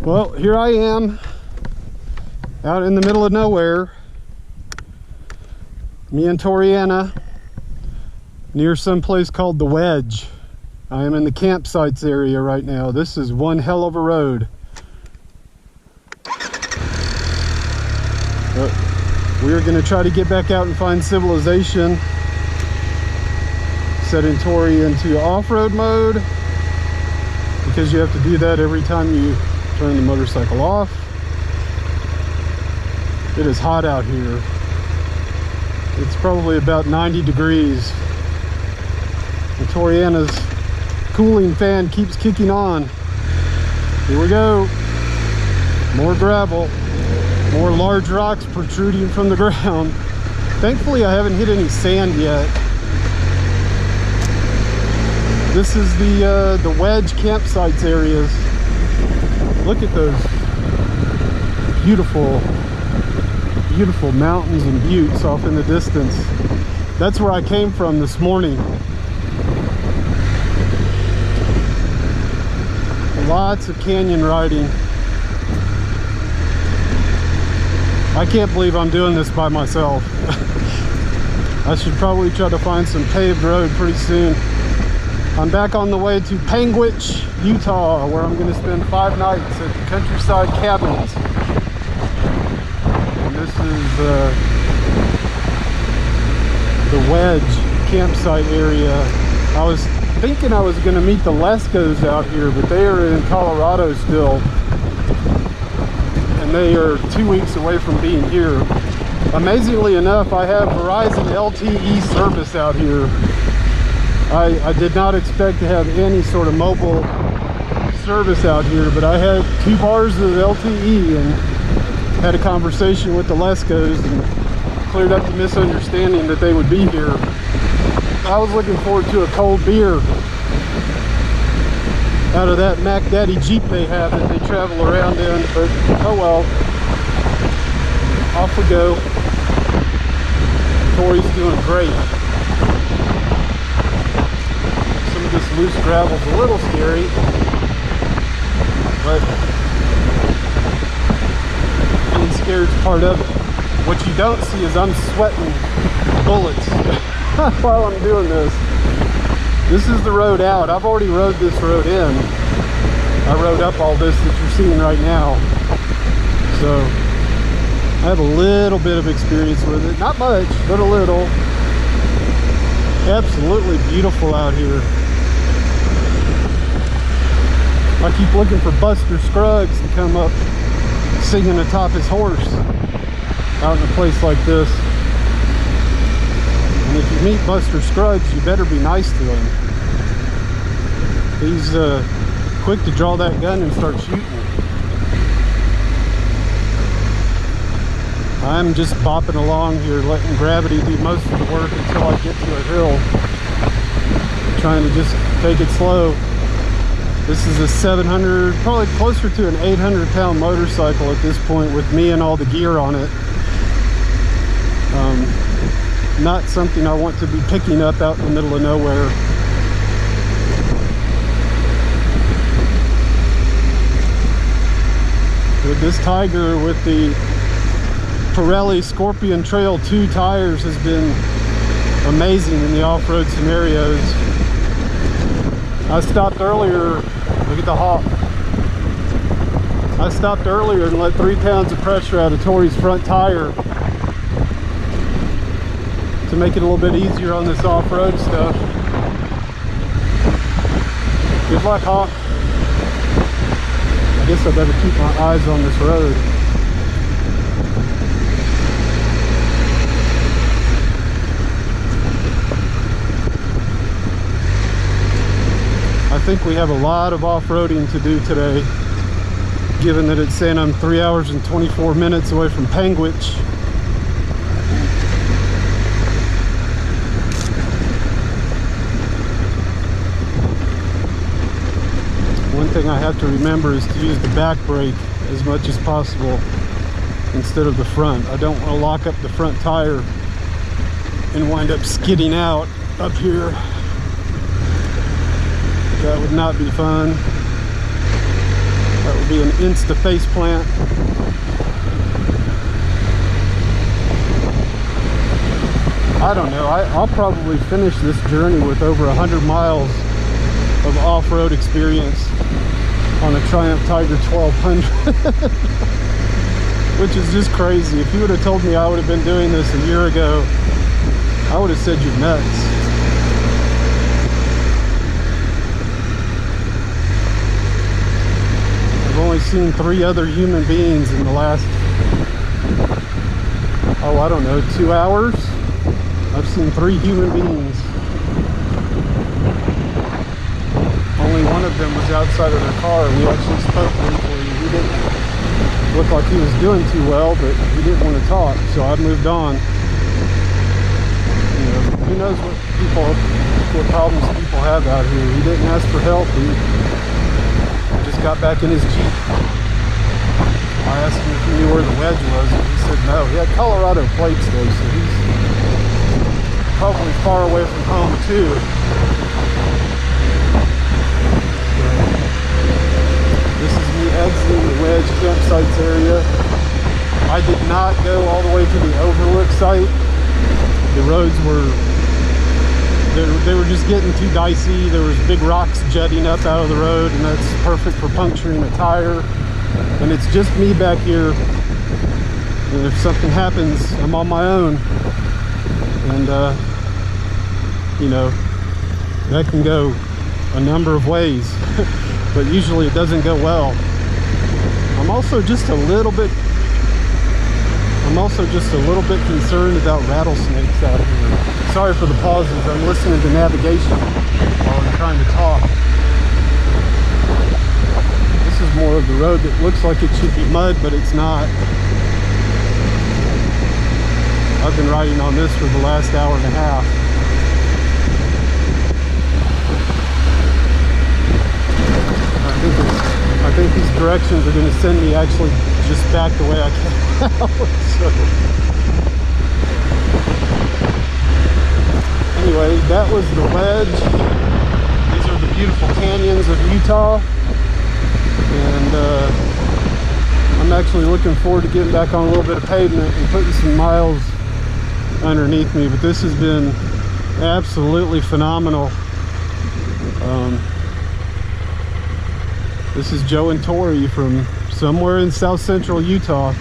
Well, here I am out in the middle of nowhere, me and Toriana, near some place called the Wedge. I am in the campsites area right now. This is one hell of a road. But we're going to try to get back out and find civilization, setting Tori into off-road mode, because you have to do that every time you turn the motorcycle off. It is hot out here. It's probably about 90 degrees. And Toriana's cooling fan keeps kicking on. Here we go. More gravel, more large rocks protruding from the ground. Thankfully, I haven't hit any sand yet. This is the Wedge campsites areas. Look at those beautiful mountains and buttes off in the distance. That's where I came from this morning. Lots of canyon riding. I can't believe I'm doing this by myself. I should probably try to find some paved road pretty soon. I'm back on the way to Wedge, Utah, where I'm going to spend 5 nights at the Countryside Cabins. And this is the Wedge campsite area. I was thinking I was going to meet the Lescos out here, but they are in Colorado still. And they are 2 weeks away from being here. Amazingly enough, I have Verizon LTE service out here. I did not expect to have any sort of mobile service out here, but I had 2 bars of LTE and had a conversation with the Lescos and cleared up the misunderstanding that they would be here. I was looking forward to a cold beer out of that Mac Daddy Jeep they have that they travel around in, but oh well. Off we go. Tori's doing great. This loose gravel's a little scary, but being scared's part of it. What you don't see is I'm sweating bullets while I'm doing this. This is the road out. I've already rode this road in. I rode up all this that you're seeing right now, so I have a little bit of experience with it. Not much, but a little. Absolutely beautiful out here. I keep looking for Buster Scruggs to come up singing atop his horse out in a place like this. And if you meet Buster Scruggs, you better be nice to him. He's quick to draw that gun and start shooting. I'm just bopping along here, letting gravity do most of the work until I get to a hill. Trying to just take it slow. This is a 700, probably closer to an 800-pound motorcycle at this point, with me and all the gear on it. Not something I want to be picking up out in the middle of nowhere. With this Tiger with the Pirelli Scorpion Trail 2 tires has been amazing in the off-road scenarios. I stopped earlier, look at the hawk. I stopped earlier and let 3 pounds of pressure out of Tori's front tire to make it a little bit easier on this off-road stuff. Good luck, Hawk. I guess I better keep my eyes on this road. I think we have a lot of off-roading to do today, given that it's saying I'm 3 hours and 24 minutes away from Wedge. One thing I have to remember is to use the back brake as much as possible instead of the front. I don't want to lock up the front tire and wind up skidding out up here. That would not be fun. That would be an insta face plant. I don't know. I'll probably finish this journey with over 100 miles of off-road experience on a Triumph Tiger 1200. Which is just crazy. If you would have told me I would have been doing this a year ago, I would have said you're nuts. I've only seen 3 other human beings in the last, oh, I don't know, 2 hours. I've seen 3 human beings. Only one of them was outside of their car. We actually spoke briefly. He didn't look like he was doing too well, but he didn't want to talk, so I moved on. You know, who knows what problems people have out here. He didn't ask for help. He just got back in his Jeep. I asked him if he knew where the Wedge was, and he said no. He had Colorado plates though, so he's probably far away from home too. This is me exiting the Wedge campsites area. I did not go all the way to the overlook site. The roads were, they were just getting too dicey. There was big rocks jutting up out of the road, and that's perfect for puncturing a tire. And it's just me back here. And if something happens, I'm on my own. And you know, that can go a number of ways. But usually it doesn't go well. I'm also just a little bit concerned about rattlesnakes out here. Sorry for the pauses. I'm listening to navigation while I'm trying to talk. This is more of the road that looks like it should be mud, but it's not. I've been riding on this for the last hour and a half. I think these directions are going to send me actually just back the way I came out. So, anyway, that was the Wedge. These are the beautiful canyons of Utah. And I'm actually looking forward to getting back on a little bit of pavement and putting some miles underneath me. But this has been absolutely phenomenal. This is Joe and Tori from somewhere in south central Utah.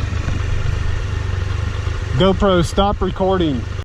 GoPro, stop recording.